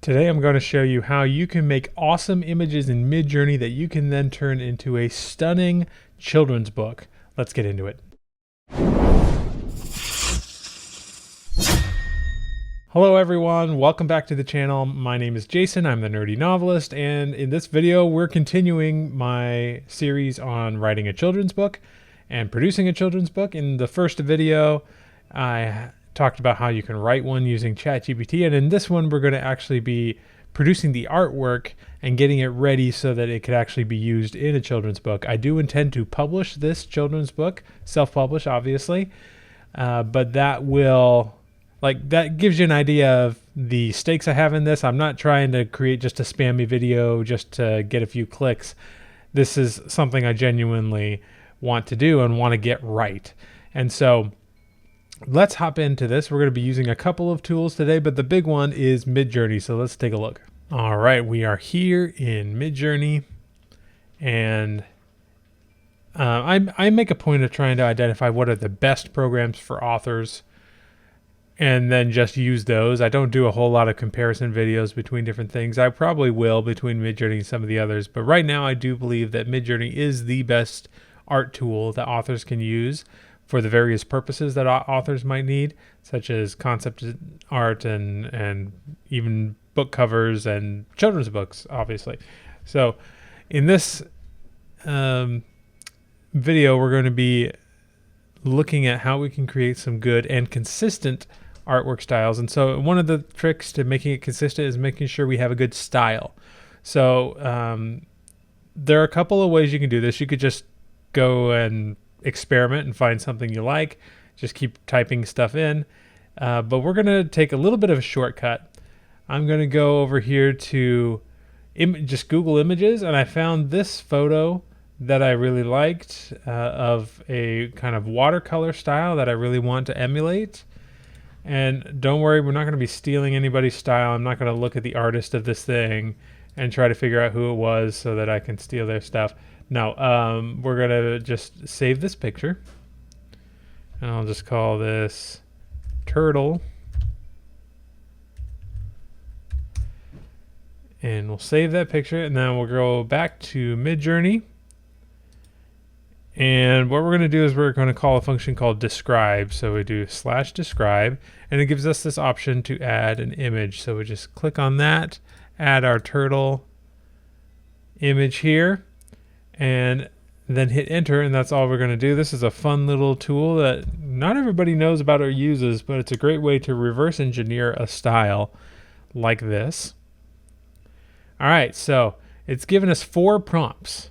Today I'm going to show you how you can make awesome images in Midjourney that you can then turn into a stunning children's book. Let's get into it. Hello everyone, welcome back to the channel. My name is Jason, I'm the Nerdy Novelist, and in this video we're continuing my series on writing a children's book and producing a children's book. In the first video I talked about how you can write one using ChatGPT, and in this one we're going to actually be producing the artwork and getting it ready so that it could actually be used in a children's book. I do intend to publish this children's book, self-publish obviously, but that gives you an idea of the stakes I have in this. I'm not trying to create just a spammy video just to get a few clicks. This is something I genuinely want to do and want to get right. And so let's hop into this. We're going to be using a couple of tools today, but the big one is Midjourney. So let's take a look. All right, we are here in Midjourney, and I make a point of trying to identify what are the best programs for authors and then just use those. I don't do a whole lot of comparison videos between different things. I probably will between Midjourney and some of the others, but right now I do believe that Midjourney is the best art tool that authors can use for the various purposes that authors might need, such as concept art and even book covers and children's books, obviously. So in this video, we're going to be looking at how we can create some good and consistent artwork styles. And so one of the tricks to making it consistent is making sure we have a good style. So there are a couple of ways you can do this. You could just go and experiment and find something you like. Just keep typing stuff in. But we're going to take a little bit of a shortcut. I'm going to go over here to just Google Images, and I found this photo that I really liked of a kind of watercolor style that I really want to emulate. And don't worry, we're not going to be stealing anybody's style. I'm not going to look at the artist of this thing and try to figure out who it was so that I can steal their stuff. No, we're going to just save this picture. And I'll just call this turtle. And we'll save that picture, and then we'll go back to Midjourney. And what we're going to do is we're going to call a function called describe. So we do /describe, and it gives us this option to add an image. So we just click on that, add our turtle image here, and then hit enter, and that's all we're going to do. This is a fun little tool that not everybody knows about or uses, but it's a great way to reverse engineer a style like this. All right, so it's given us 4 prompts.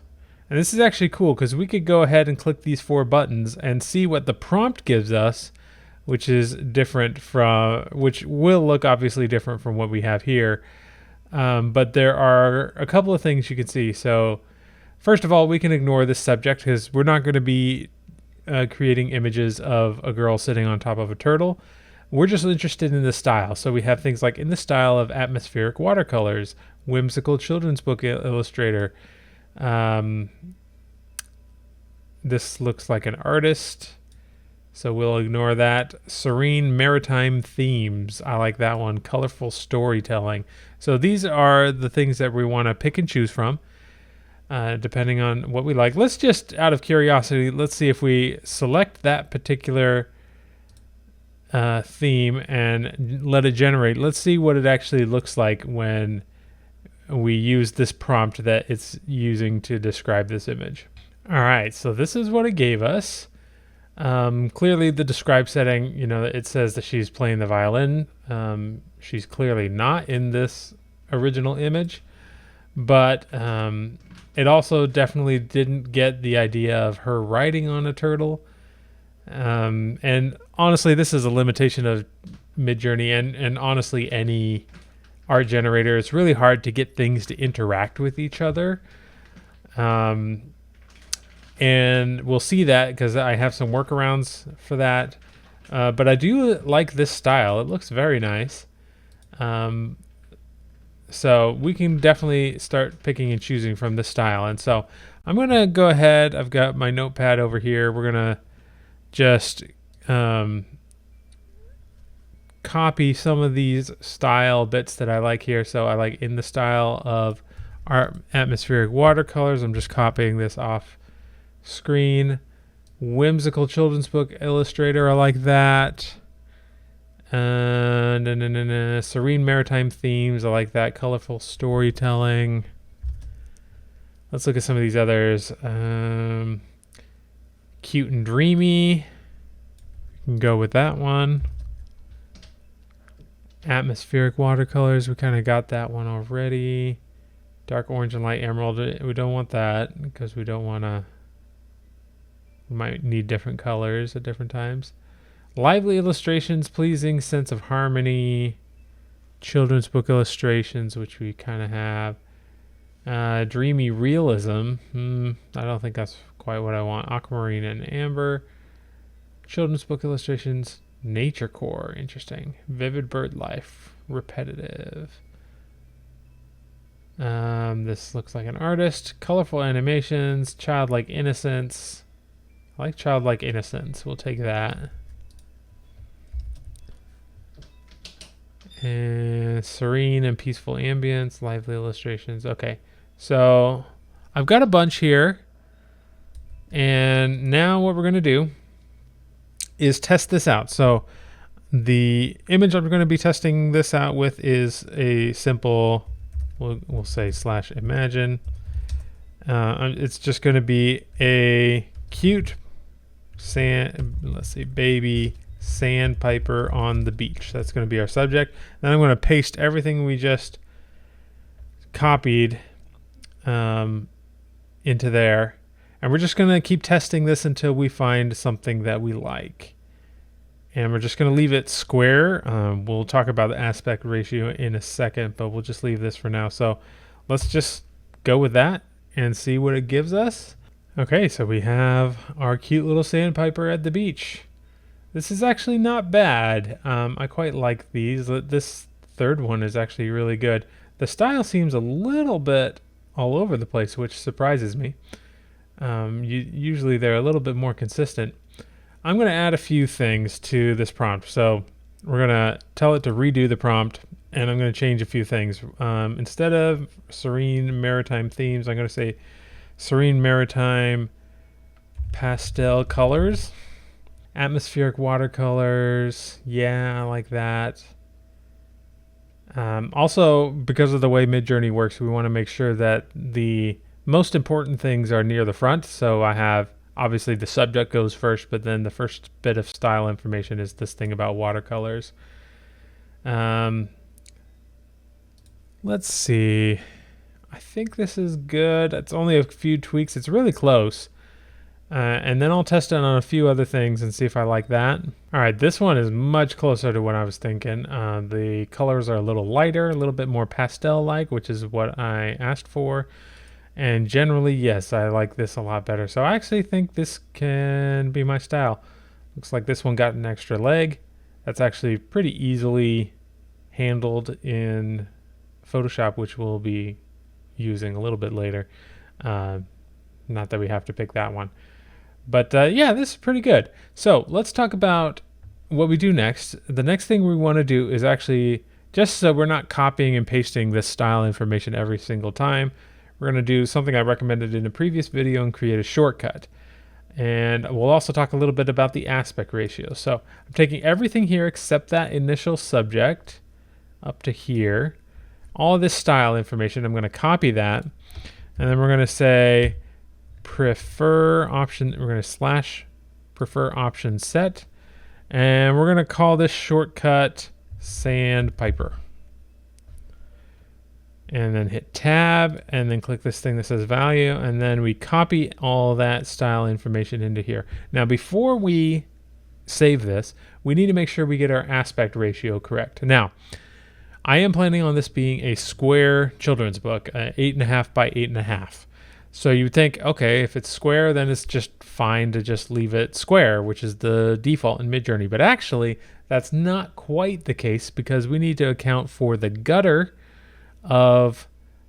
And this is actually cool because we could go ahead and click these 4 buttons and see what the prompt gives us, which is different from, which will look obviously different from what we have here. But there are a couple of things you can see. So first of all, we can ignore this subject because we're not going to be creating images of a girl sitting on top of a turtle. We're just interested in the style. So we have things like in the style of atmospheric watercolors, whimsical children's book illustrator. This looks like an artist, so we'll ignore that. Serene maritime themes, I like that one. Colorful storytelling. So these are the things that we want to pick and choose from, depending on what we like. Let's just, out of curiosity, let's see if we select that particular theme and let it generate. Let's see what it actually looks like when we use this prompt that it's using to describe this image. All right, so this is what it gave us. Clearly the describe setting, it says that she's playing the violin. She's clearly not in this original image, but it also definitely didn't get the idea of her riding on a turtle. And honestly, this is a limitation of Midjourney and honestly any art generator. It's really hard to get things to interact with each other. And we'll see that because I have some workarounds for that. But I do like this style. It looks very nice. So we can definitely start picking and choosing from this style. And so I'm going to go ahead. I've got my notepad over here. We're going to just copy some of these style bits that I like here. So I like in the style of our atmospheric watercolors. I'm just copying this off screen. Whimsical children's book illustrator, I like that. And serene maritime themes, I like that. Colorful storytelling. Let's look at some of these others. Cute and dreamy. We can go with that one. Atmospheric watercolors, we kind of got that one already. Dark orange and light emerald, we don't want that because we don't want to, we might need different colors at different times. Lively illustrations, pleasing sense of harmony. Children's book illustrations, which we kind of have. Dreamy realism, I don't think that's quite what I want. Aquamarine and amber. Children's book illustrations. Nature core, interesting. Vivid bird life, repetitive. This looks like an artist. Colorful animations, childlike innocence. I like childlike innocence, we'll take that. And serene and peaceful ambience, lively illustrations. Okay, so I've got a bunch here. And now what we're going to do is test this out. So the image I'm going to be testing this out with is a simple, we'll say /imagine. It's just going to be a cute baby sandpiper on the beach. That's going to be our subject. Then I'm going to paste everything we just copied into there. And we're just going to keep testing this until we find something that we like. And we're just going to leave it square. We'll talk about the aspect ratio in a second, but we'll just leave this for now. So let's just go with that and see what it gives us. Okay, so we have our cute little sandpiper at the beach. This is actually not bad. I quite like these. This third one is actually really good. The style seems a little bit all over the place, which surprises me. Usually they're a little bit more consistent. I'm going to add a few things to this prompt. So we're going to tell it to redo the prompt, and I'm going to change a few things. Instead of serene maritime themes, I'm going to say serene maritime pastel colors. Atmospheric watercolors. Yeah, I like that. Also, because of the way Midjourney works, we want to make sure that the most important things are near the front. So I have, obviously the subject goes first, but then the first bit of style information is this thing about watercolors. Let's see. I think this is good. It's only a few tweaks. It's really close. And then I'll test it on a few other things and see if I like that. All right, this one is much closer to what I was thinking. The colors are a little lighter, a little bit more pastel-like, which is what I asked for. And generally, yes, I like this a lot better. So I actually think this can be my style. Looks like this one got an extra leg. That's actually pretty easily handled in Photoshop, which we'll be using a little bit later. Not that we have to pick that one. But yeah, this is pretty good. So let's talk about what we do next. The next thing we want to do is actually, just so we're not copying and pasting this style information every single time, we're going to do something I recommended in a previous video and create a shortcut. And we'll also talk a little bit about the aspect ratio. So I'm taking everything here except that initial subject up to here. All of this style information, I'm going to copy that. And then we're going to say prefer option, we're going to /prefer option set. And we're going to call this shortcut sandpiper. And then hit tab and then click this thing that says value, and then we copy all that style information into here. Now before we save this, we need to make sure we get our aspect ratio correct. Now I am planning on this being a square children's book, 8.5 by 8.5. So you would think, okay, if it's square, then it's just fine to just leave it square, which is the default in Midjourney. But actually that's not quite the case, because we need to account for the gutter of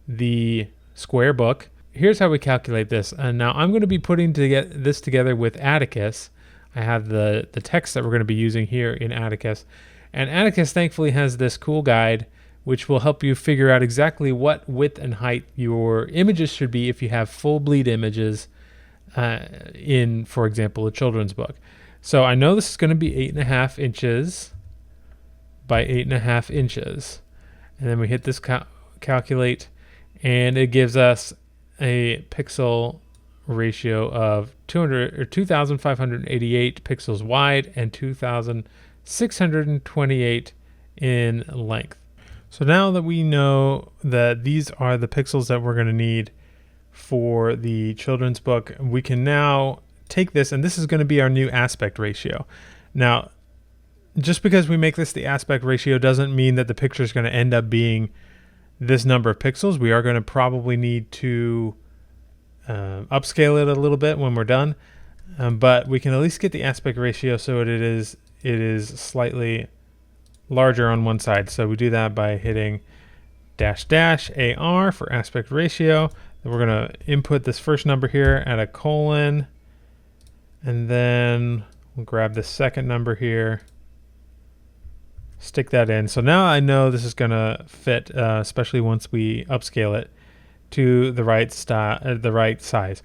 the square book. Here's how we calculate this. And now I'm going to be putting this together with Atticus. I have the text that we're going to be using here in Atticus. And Atticus thankfully has this cool guide which will help you figure out exactly what width and height your images should be if you have full bleed images in, for example, a children's book. So I know this is going to be 8.5 inches by 8.5 inches. And then we hit this calculate, and it gives us a pixel ratio of 2,588 pixels wide and 2,628 in length. So now that we know that these are the pixels that we're going to need for the children's book, we can now take this, and this is going to be our new aspect ratio. Now, just because we make this the aspect ratio doesn't mean that the picture is going to end up being this number of pixels. We are going to probably need to upscale it a little bit when we're done, but we can at least get the aspect ratio so it is slightly larger on one side. So we do that by hitting --AR for aspect ratio. Then we're going to input this first number here at a colon, and then we'll grab the second number here, stick that in. So now I know this is going to fit, especially once we upscale it to the right size.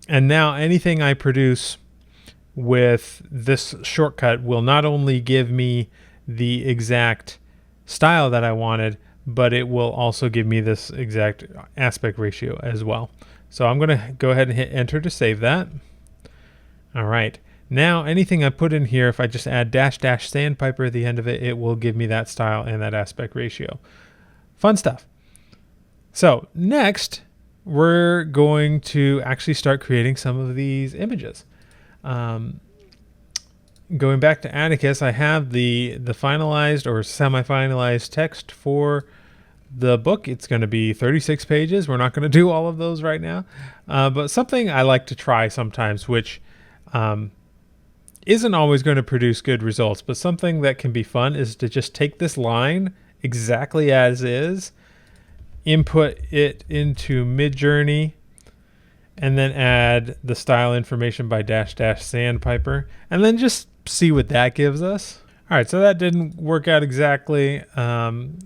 And now anything I produce with this shortcut will not only give me the exact style that I wanted, but it will also give me this exact aspect ratio as well. So I'm going to go ahead and hit enter to save that. All right. Now anything I put in here, if I just add -- sandpiper at the end of it, it will give me that style and that aspect ratio. Fun stuff. So next, we're going to actually start creating some of these images. Going back to Atticus, I have the finalized or semi-finalized text for the book. It's going to be 36 pages. We're not going to do all of those right now, but something I like to try sometimes, which isn't always going to produce good results, but something that can be fun is to just take this line exactly as is, input it into Midjourney, and then add the style information by -- sandpiper, and then just see what that gives us. All right, so that didn't work out exactly,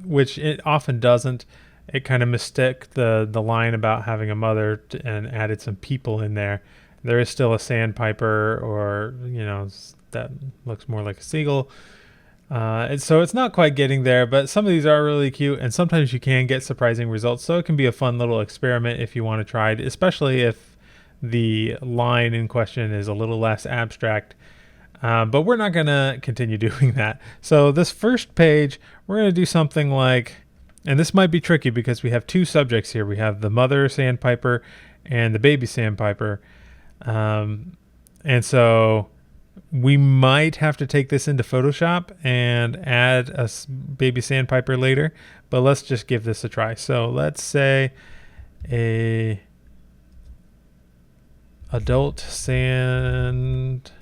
which it often doesn't. It kind of mistook the line about having a mother and added some people in there. There is still a sandpiper, or that looks more like a seagull. And so it's not quite getting there, but some of these are really cute, and sometimes you can get surprising results. So it can be a fun little experiment if you want to try it, especially if the line in question is a little less abstract. But we're not going to continue doing that. So this first page, we're going to do something like, and this might be tricky because we have two subjects here. We have the mother sandpiper and the baby sandpiper. And so we might have to take this into Photoshop and add a baby sandpiper later, but let's just give this a try. So let's say a adult sandpiper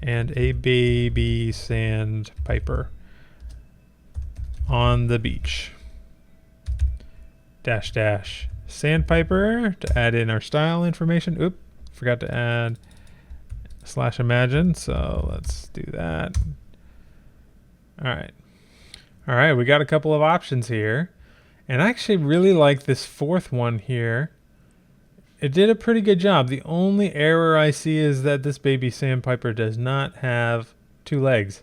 and a baby sandpiper on the beach. -- sandpiper to add in our style information. Oop, forgot to add /imagine, so let's do that. All right, we got a couple of options here, and I actually really like this fourth one here. It did a pretty good job. The only error I see is that this baby sandpiper does not have two legs,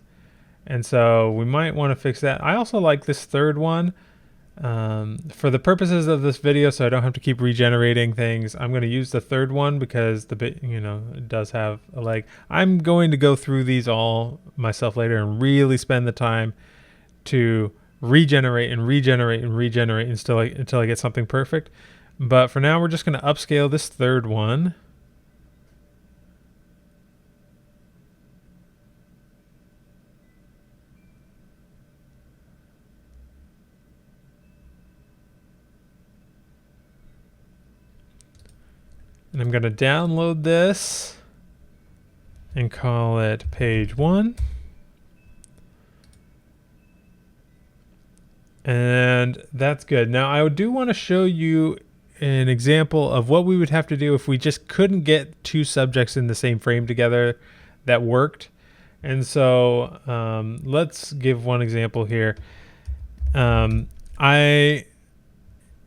and so we might want to fix that. I also like this third one. For the purposes of this video, so I don't have to keep regenerating things, I'm going to use the third one because it does have a leg. I'm going to go through these all myself later and really spend the time to regenerate and regenerate and regenerate until I get something perfect. But for now, we're just going to upscale this third one. And I'm going to download this and call it page 1. And that's good. Now I do want to show you an example of what we would have to do if we just couldn't get two subjects in the same frame together that worked. And so let's give one example here. I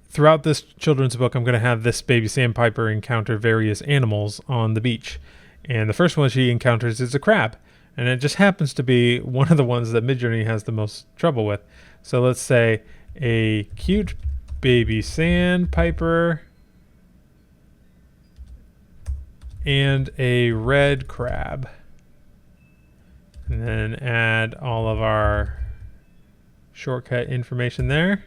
throughout this children's book, I'm going to have this baby sandpiper encounter various animals on the beach. And the first one she encounters is a crab. And it just happens to be one of the ones that Midjourney has the most trouble with. So let's say a cute baby sandpiper and a red crab. And then add all of our shortcut information there.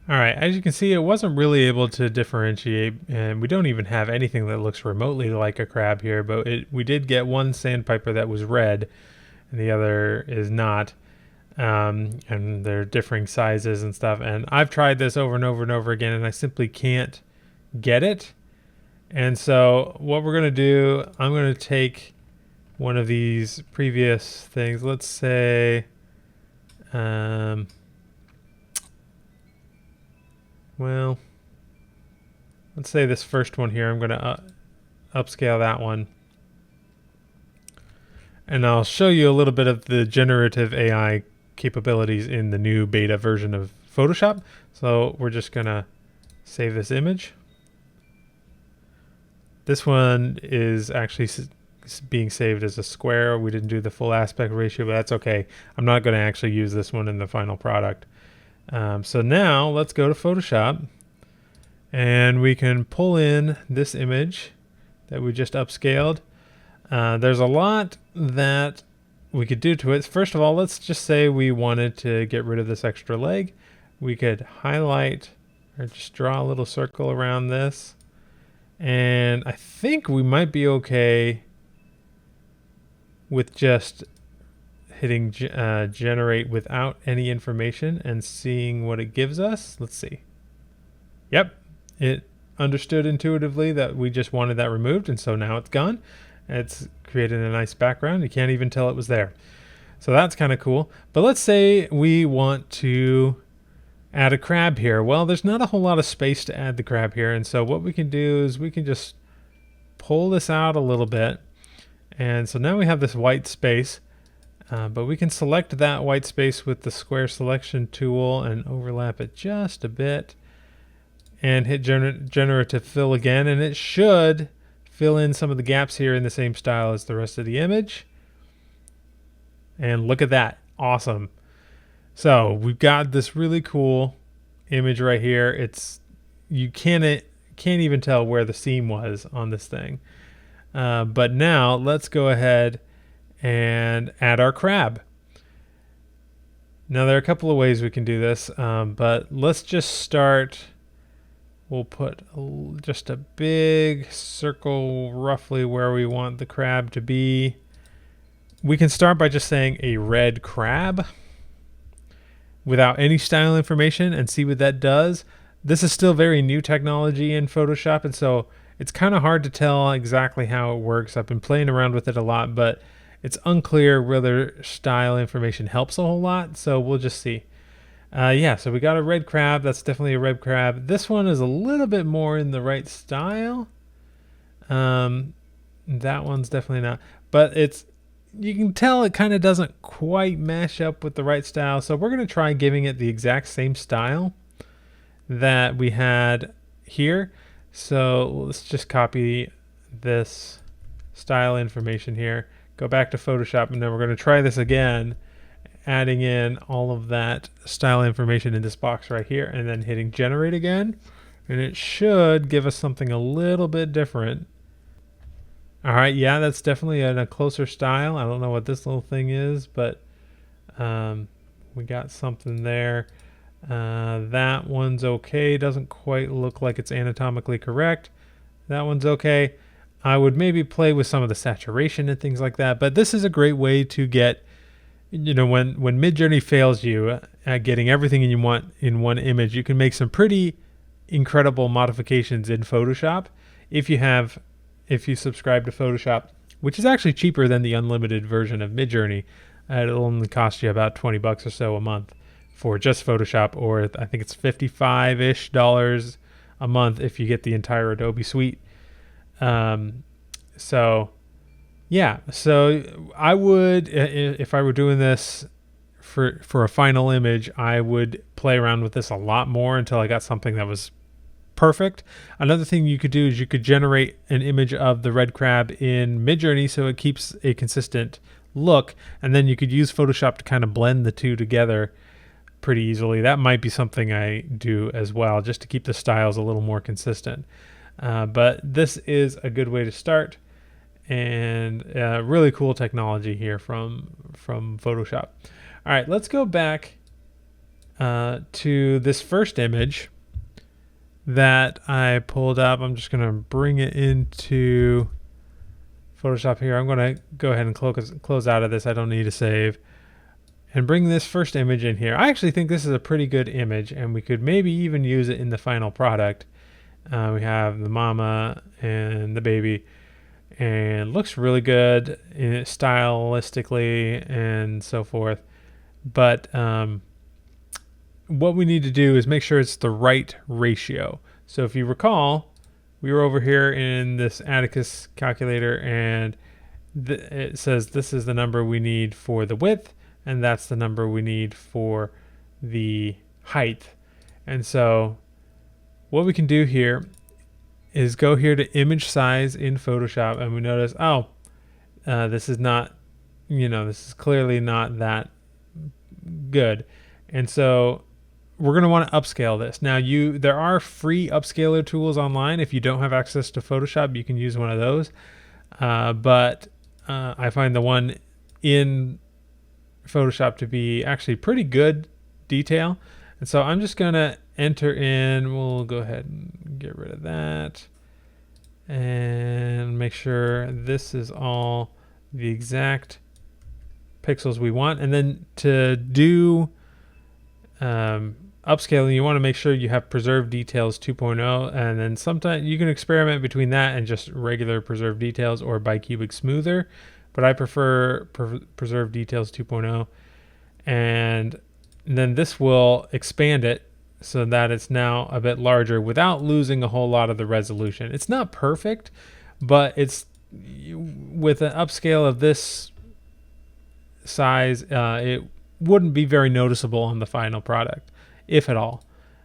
All right, as you can see, it wasn't really able to differentiate, and we don't even have anything that looks remotely like a crab here, but we did get one sandpiper that was red, and the other is not, and they're differing sizes and stuff, and I've tried this over and over and over again, and I simply can't get it. And so what we're going to do, I'm going to take one of these previous things, let's say, well, let's say this first one here, I'm going to upscale that one. And I'll show you a little bit of the generative AI capabilities in the new beta version of Photoshop. So we're just going to save this image. This one is actually being saved as a square. We didn't do the full aspect ratio, but that's okay. I'm not going to actually use this one in the final product. So now let's go to Photoshop and we can pull in this image that we just upscaled. There's a lot that we could do to it. First of all, let's just say we wanted to get rid of this extra leg. We could highlight or just draw a little circle around this. And I think we might be okay with just hitting generate without any information and seeing what it gives us. Let's see. Yep, it understood intuitively that we just wanted that removed, and so now it's gone. It's created a nice background. You can't even tell it was there. So that's kind of cool. But let's say we want to add a crab here. Well, there's not a whole lot of space to add the crab here, and so what we can do is we can just pull this out a little bit. And so now we have this white space. But we can select that white space with the square selection tool and overlap it just a bit and hit generative fill again, and it should fill in some of the gaps here in the same style as the rest of the image. And look at that. Awesome. So we've got this really cool image right here. You can't even tell where the seam was on this thing. But now let's go ahead and add our crab. Now there are a couple of ways we can do this, but let's just start. We'll put just a big circle roughly where we want the crab to be. We can start by just saying a red crab without any style information and see what that does. This is still very new technology in Photoshop, and so it's kind of hard to tell exactly how it works. I've been playing around with it a lot, but it's unclear whether style information helps a whole lot, so we'll just see. Yeah, so we got a red crab. That's definitely a red crab. This one is a little bit more in the right style. That one's definitely not. But you can tell it kind of doesn't quite mash up with the right style, so we're going to try giving it the exact same style that we had here. So let's just copy this style information here. Go back to Photoshop, and then we're going to try this again, adding in all of that style information in this box right here, and then hitting generate again, and it should give us something a little bit different. All right, yeah, that's definitely in a closer style. I don't know what this little thing is, but we got something there. That one's okay. Doesn't quite look like it's anatomically correct. That one's okay. I would maybe play with some of the saturation and things like that, but this is a great way to get, when Midjourney fails you at getting everything you want in one image, you can make some pretty incredible modifications in Photoshop if you subscribe to Photoshop, which is actually cheaper than the unlimited version of Midjourney. It'll only cost you about $20 or so a month for just Photoshop, or I think it's $55-ish a month if you get the entire Adobe suite. So Yeah, so I would, if I were doing this for a final image, I would play around with this a lot more until I got something that was perfect. Another thing you could do is you could generate an image of the red crab in Midjourney so it keeps a consistent look, and then you could use Photoshop to kind of blend the two together pretty easily. That might be something I do as well, just to keep the styles a little more consistent. But this is a good way to start, and really cool technology here from Photoshop. All right, let's go back to this first image that I pulled up. I'm just going to bring it into Photoshop here. I'm going to go ahead and close out of this. I don't need to save. And bring this first image in here. I actually think this is a pretty good image, and we could maybe even use it in the final product. We have the mama and the baby, and looks really good stylistically and so forth. But what we need to do is make sure it's the right ratio. So if you recall, we were over here in this Atticus calculator, and it says this is the number we need for the width, and that's the number we need for the height. And so what we can do here is go here to image size in Photoshop, and we notice, this is not, this is clearly not that good. And so we're going to want to upscale this. Now there are free upscaler tools online. If you don't have access to Photoshop, you can use one of those. But I find the one in Photoshop to be actually pretty good detail. And so I'm just going to enter in, we'll go ahead and get rid of that and make sure this is all the exact pixels we want. And then to do upscaling, you want to make sure you have preserved details 2.0, and then sometimes you can experiment between that and just regular preserved details or bicubic smoother, but I prefer preserved details 2.0. And then this will expand it so that it's now a bit larger without losing a whole lot of the resolution. It's not perfect, but it's with an upscale of this size, it wouldn't be very noticeable on the final product, if at all.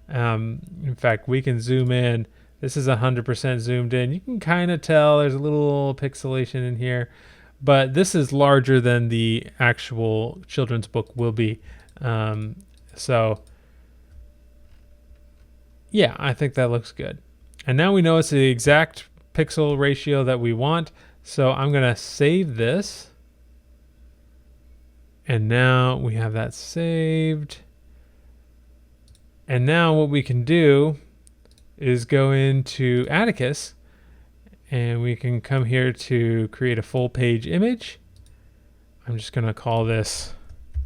In fact, we can zoom in. This is 100% zoomed in. You can kind of tell there's a little pixelation in here, but this is larger than the actual children's book will be. So yeah, I think that looks good. And now we know it's the exact pixel ratio that we want. So I'm going to save this. And now we have that saved. And now what we can do is go into Atticus, and we can come here to create a full page image. I'm just going to call this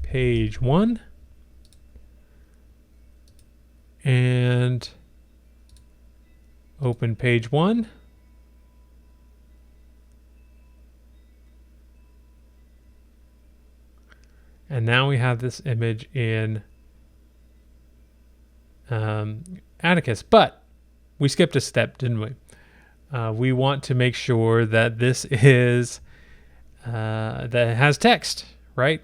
page 1. And open page 1. And now we have this image in Atticus, but we skipped a step, didn't we? We want to make sure that this is that it has text, right?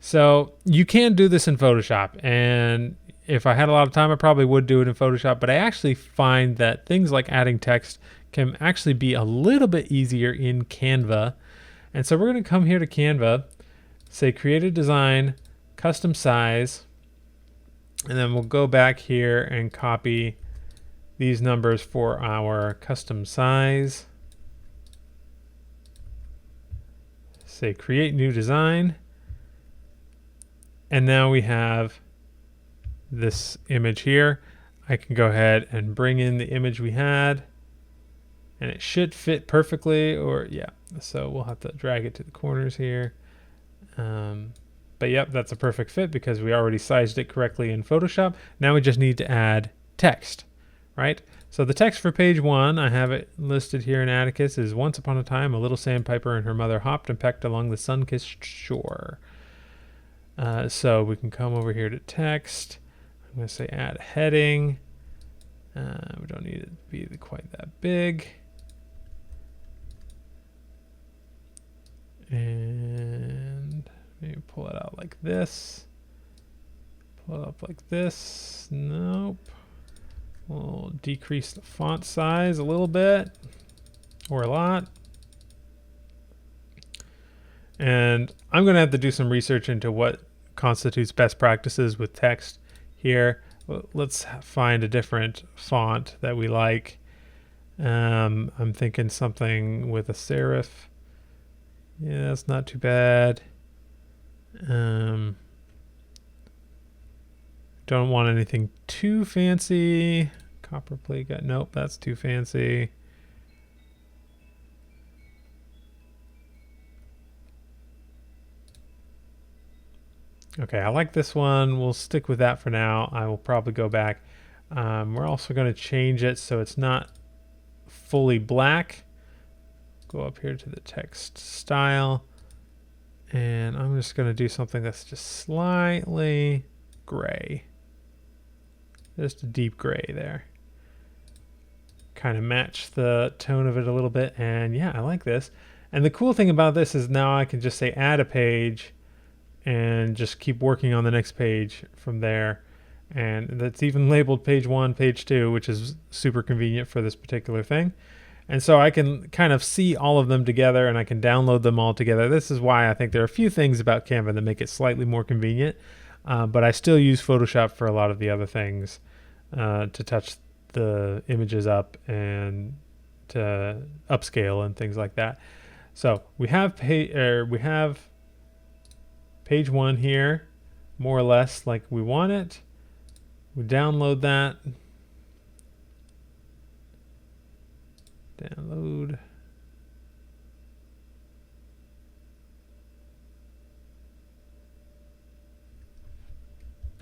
So you can do this in Photoshop, and if I had a lot of time, I probably would do it in Photoshop, but I actually find that things like adding text can actually be a little bit easier in Canva. And so we're going to come here to Canva, say create a design, custom size, and then we'll go back here and copy these numbers for our custom size. Say create new design. And now we have this image here. I can go ahead and bring in the image we had, and it should fit perfectly, or yeah. So we'll have to drag it to the corners here. But yep, that's a perfect fit because we already sized it correctly in Photoshop. Now we just need to add text, right? So the text for page 1, I have it listed here in Atticus, is once upon a time a little sandpiper and her mother hopped and pecked along the sun-kissed shore. So we can come over here to text. I'm going to say add heading. We don't need it to be quite that big. And maybe pull it out like this. Pull it up like this. Nope. We'll decrease the font size a little bit, or a lot. And I'm going to have to do some research into what constitutes best practices with text here. Let's find a different font that we like. I'm thinking something with a serif. Yeah, that's not too bad. Don't want anything too fancy. Copperplate got, nope, that's too fancy. Okay, I like this one. We'll stick with that for now. I will probably go back. We're also going to change it so it's not fully black. Go up here to the text style. And I'm just going to do something that's just slightly gray. Just a deep gray there. Kind of match the tone of it a little bit. And yeah, I like this. And the cool thing about this is now I can just say add a page and just keep working on the next page from there. And that's even labeled page 1, page 2, which is super convenient for this particular thing. And so I can kind of see all of them together and I can download them all together. This is why I think there are a few things about Canva that make it slightly more convenient. But I still use Photoshop for a lot of the other things to touch the images up and to upscale and things like that. So we have page 1 here, more or less like we want it. We download that. Download.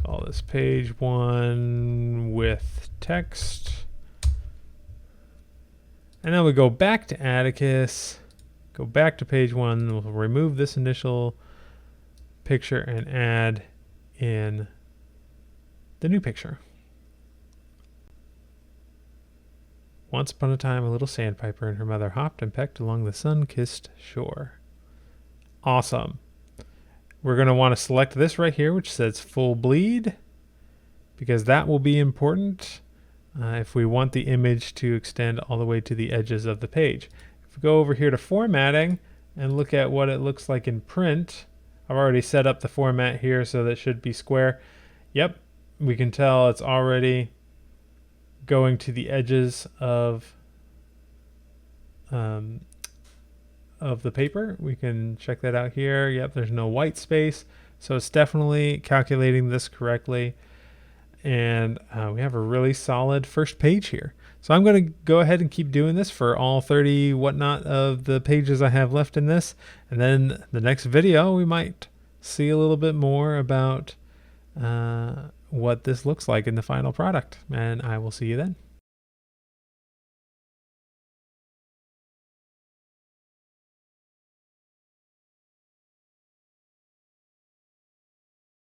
Call this page 1 with text. And then we go back to Atticus, go back to page 1, we'll remove this initial picture and add in the new picture. Once upon a time, a little sandpiper and her mother hopped and pecked along the sun-kissed shore. Awesome. We're going to want to select this right here, which says full bleed, because that will be important if we want the image to extend all the way to the edges of the page. If we go over here to formatting and look at what it looks like in print, I've already set up the format here, so that should be square. Yep, we can tell it's already going to the edges of the paper. We can check that out here. Yep, there's no white space, so it's definitely calculating this correctly. And we have a really solid first page here. So I'm going to go ahead and keep doing this for all 30 whatnot of the pages I have left in this. And then the next video, we might see a little bit more about what this looks like in the final product. And I will see you then.